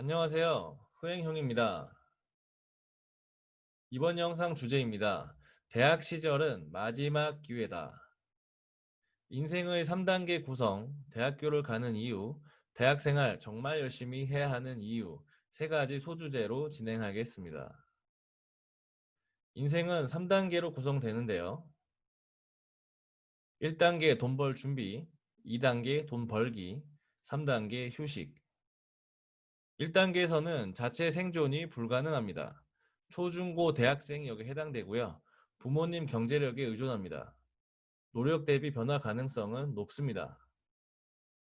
안녕하세요. 흥행형입니다. 이번 영상 주제입니다. 대학 시절은 마지막 기회다. 인생의 3단계 구성, 대학교를 가는 이유, 대학생활 정말 열심히 해야 하는 이유, 세 가지 소주제로 진행하겠습니다. 인생은 3단계로 구성되는데요. 1단계 돈 벌 준비, 2단계 돈 벌기, 3단계 휴식. 1단계에서는 자체 생존이 불가능합니다. 초중고 대학생이 여기에 해당되고요. 부모님 경제력에 의존합니다. 노력 대비 변화 가능성은 높습니다.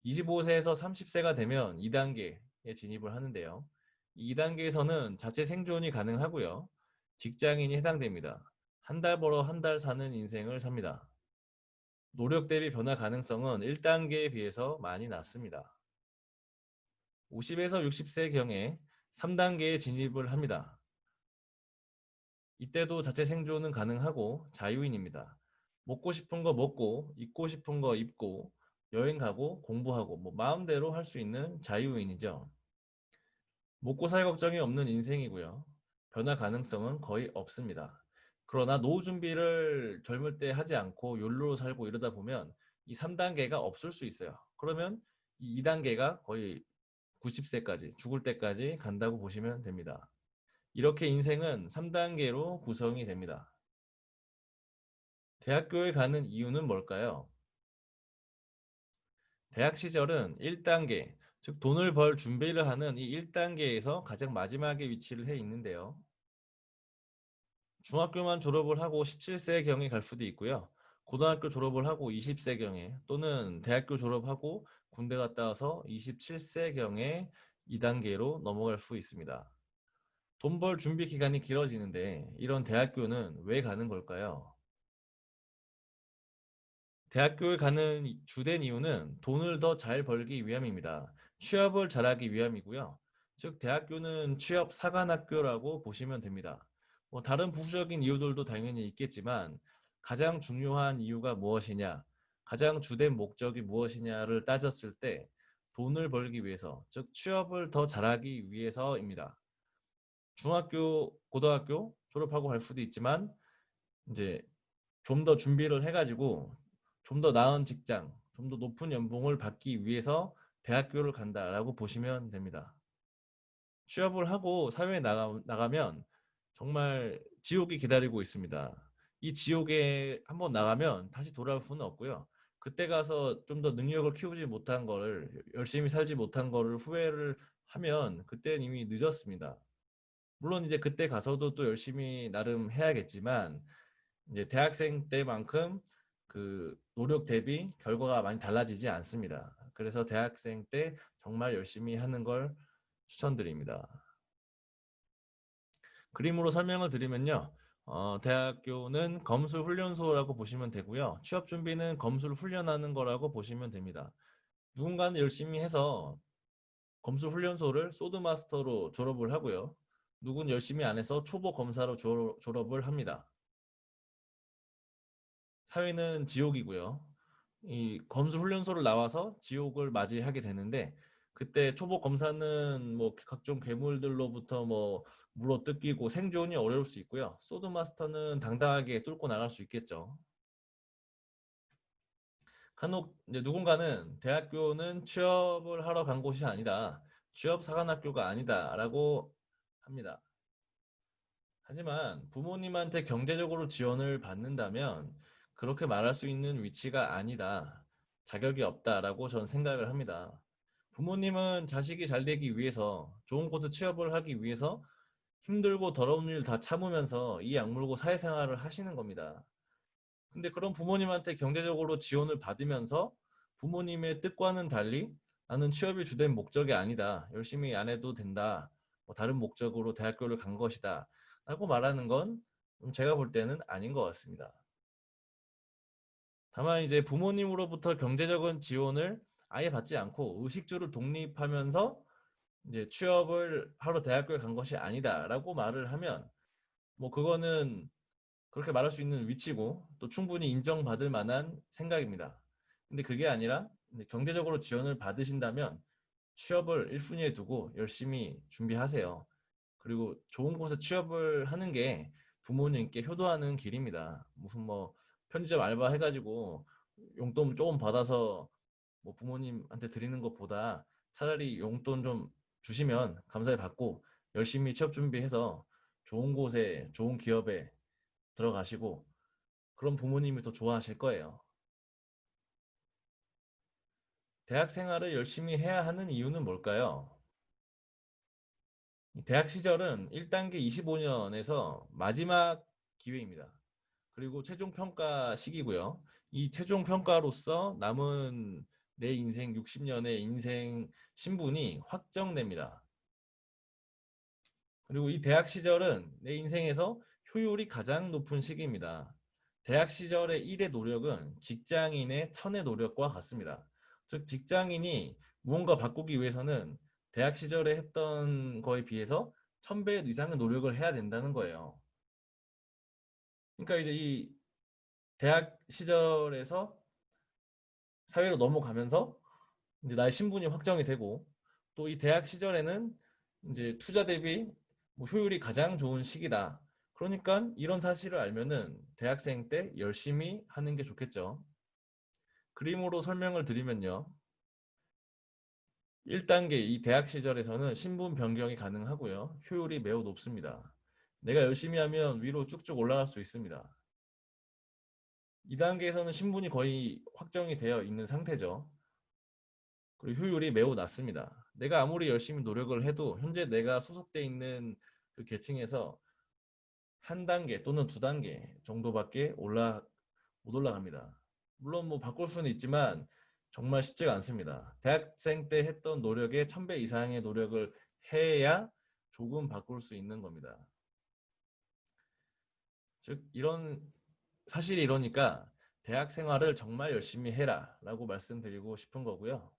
25세에서 30세가 되면 2단계에 진입을 하는데요. 2단계에서는 자체 생존이 가능하고요. 직장인이 해당됩니다. 한 달 벌어 한 달 사는 인생을 삽니다. 노력 대비 변화 가능성은 1단계에 비해서 많이 낮습니다. 50에서 60세경에 3단계에 진입을 합니다. 이때도 자체 생존은 가능하고 자유인입니다. 먹고 싶은 거 먹고 입고 싶은 거 입고 여행 가고 공부하고 마음대로 할 수 있는 자유인이죠. 먹고 살 걱정이 없는 인생이고요. 변화 가능성은 거의 없습니다. 그러나 노후 준비를 젊을 때 하지 않고 욜로로 살고 이러다 보면 이 3단계가 없을 수 있어요. 그러면 이 2단계가 거의 90세까지 죽을 때까지 간다고 보시면 됩니다. 이렇게 인생은 3단계로 구성이 됩니다. 대학교에 가는 이유는 뭘까요? 대학 시절은 1단계, 즉 돈을 벌 준비를 하는 이 1단계에서 가장 마지막에 위치를 해 있는데요. 중학교만 졸업을 하고 17세경에 갈 수도 있고요. 고등학교 졸업을 하고 20세경에 또는 대학교 졸업하고 군대 갔다 와서 27세경에 2단계로 넘어갈 수 있습니다. 돈 벌 준비 기간이 길어지는데 이런 대학교는 왜 가는 걸까요? 대학교에 가는 주된 이유는 돈을 더 잘 벌기 위함입니다. 취업을 잘하기 위함이고요. 즉 대학교는 취업 사관학교라고 보시면 됩니다. 다른 부수적인 이유들도 당연히 있겠지만 가장 중요한 이유가 무엇이냐, 가장 주된 목적이 무엇이냐를 따졌을 때 돈을 벌기 위해서, 즉 취업을 더 잘하기 위해서입니다. 중학교, 고등학교 졸업하고 갈 수도 있지만 이제 좀 더 준비를 해가지고 좀 더 나은 직장, 좀 더 높은 연봉을 받기 위해서 대학교를 간다라고 보시면 됩니다. 취업을 하고 사회에 나가면 정말 지옥이 기다리고 있습니다. 이 지옥에 한번 나가면 다시 돌아올 수는 없고요. 그때 가서 좀 더 능력을 키우지 못한 거를, 열심히 살지 못한 거를 후회를 하면 그때는 이미 늦었습니다. 물론 이제 그때 가서도 또 열심히 나름 해야겠지만 이제 대학생 때만큼 그 노력 대비 결과가 많이 달라지지 않습니다. 그래서 대학생 때 정말 열심히 하는 걸 추천드립니다. 그림으로 설명을 드리면요. 대학교는 검술 훈련소라고 보시면 되고요. 취업 준비는 검술 훈련하는 거라고 보시면 됩니다. 누군가는 열심히 해서 검술 훈련소를 소드마스터로 졸업을 하고요. 누군 열심히 안 해서 초보 검사로 졸업을 합니다. 사회는 지옥이고요. 이 검수 훈련소를 나와서 지옥을 맞이하게 되는데 그때 초보 검사는 각종 괴물들로부터 물어 뜯기고 생존이 어려울 수 있고요. 소드 마스터는 당당하게 뚫고 나갈 수 있겠죠. 간혹 이제 누군가는 대학교는 취업을 하러 간 곳이 아니다. 취업 사관학교가 아니다라고 합니다. 하지만 부모님한테 경제적으로 지원을 받는다면 그렇게 말할 수 있는 위치가 아니다. 자격이 없다라고 저는 생각을 합니다. 부모님은 자식이 잘 되기 위해서 좋은 곳에 취업을 하기 위해서 힘들고 더러운 일 다 참으면서 이 악물고 사회생활을 하시는 겁니다. 근데 그런 부모님한테 경제적으로 지원을 받으면서 부모님의 뜻과는 달리 나는 취업이 주된 목적이 아니다. 열심히 안 해도 된다. 다른 목적으로 대학교를 간 것이다. 라고 말하는 건 제가 볼 때는 아닌 것 같습니다. 다만 이제 부모님으로부터 경제적인 지원을 아예 받지 않고 의식주를 독립하면서 이제 취업을 하러 대학교에 간 것이 아니다라고 말을 하면 그거는 그렇게 말할 수 있는 위치고 또 충분히 인정받을 만한 생각입니다. 근데 그게 아니라 경제적으로 지원을 받으신다면 취업을 1순위에 두고 열심히 준비하세요. 그리고 좋은 곳에 취업을 하는 게 부모님께 효도하는 길입니다. 무슨 뭐 편의점 알바 해가지고 용돈 조금 받아서 뭐 부모님한테 드리는 것보다 차라리 용돈 좀 주시면 감사히 받고 열심히 취업 준비해서 좋은 곳에 좋은 기업에 들어가시고 그럼 부모님이 더 좋아하실 거예요. 대학 생활을 열심히 해야 하는 이유는 뭘까요? 대학 시절은 1단계 25년에서 마지막 기회입니다. 그리고 최종 평가 시기고요. 이 최종 평가로서 남은 내 인생 60년의 인생 신분이 확정됩니다. 그리고 이 대학 시절은 내 인생에서 효율이 가장 높은 시기입니다. 대학 시절의 일의 노력은 직장인의 천의 노력과 같습니다. 즉, 직장인이 무언가 바꾸기 위해서는 대학 시절에 했던 거에 비해서 1000배 이상의 노력을 해야 된다는 거예요. 그러니까 이제 이 대학 시절에서 사회로 넘어가면서 이제 나의 신분이 확정이 되고 또 이 대학 시절에는 이제 투자 대비 뭐 효율이 가장 좋은 시기다. 그러니까 이런 사실을 알면은 대학생 때 열심히 하는 게 좋겠죠. 그림으로 설명을 드리면요. 1단계 이 대학 시절에서는 신분 변경이 가능하고요. 효율이 매우 높습니다. 내가 열심히 하면 위로 쭉쭉 올라갈 수 있습니다. 2단계에서는 신분이 거의 확정이 되어 있는 상태죠. 그리고 효율이 매우 낮습니다. 내가 아무리 열심히 노력을 해도 현재 내가 소속돼 있는 그 계층에서 한 단계 또는 두 단계 정도밖에 못 올라갑니다. 물론 뭐 바꿀 수는 있지만 정말 쉽지가 않습니다. 대학생 때 했던 노력의 1000배 이상의 노력을 해야 조금 바꿀 수 있는 겁니다. 즉 이런 사실이 이러니까 대학 생활을 정말 열심히 해라 라고 말씀드리고 싶은 거고요.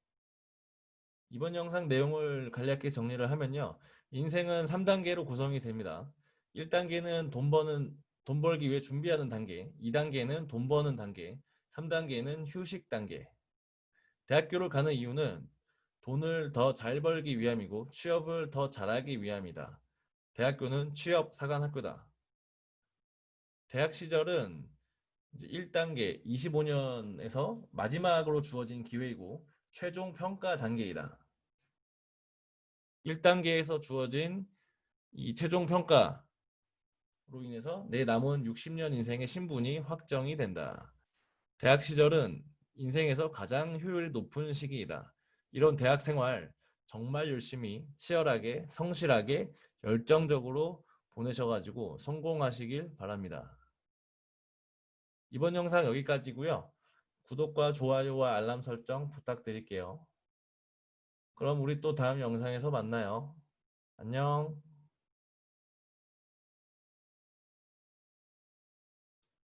이번 영상 내용을 간략히 정리를 하면요. 인생은 3단계로 구성이 됩니다. 1단계는 돈 벌기 위해 준비하는 단계, 2단계는 돈 버는 단계, 3단계는 휴식 단계. 대학교를 가는 이유는 돈을 더 잘 벌기 위함이고 취업을 더 잘하기 위함이다. 대학교는 취업 사관학교다. 대학 시절은 이제 1단계 25년에서 마지막으로 주어진 기회이고 최종 평가 단계이다. 1단계에서 주어진 이 최종 평가로 인해서 내 남은 60년 인생의 신분이 확정이 된다. 대학 시절은 인생에서 가장 효율이 높은 시기이다. 이런 대학 생활 정말 열심히 치열하게 성실하게 열정적으로 보내셔가지고 성공하시길 바랍니다. 이번 영상 여기까지고요. 구독과 좋아요와 알람 설정 부탁드릴게요. 그럼 우리 또 다음 영상에서 만나요. 안녕.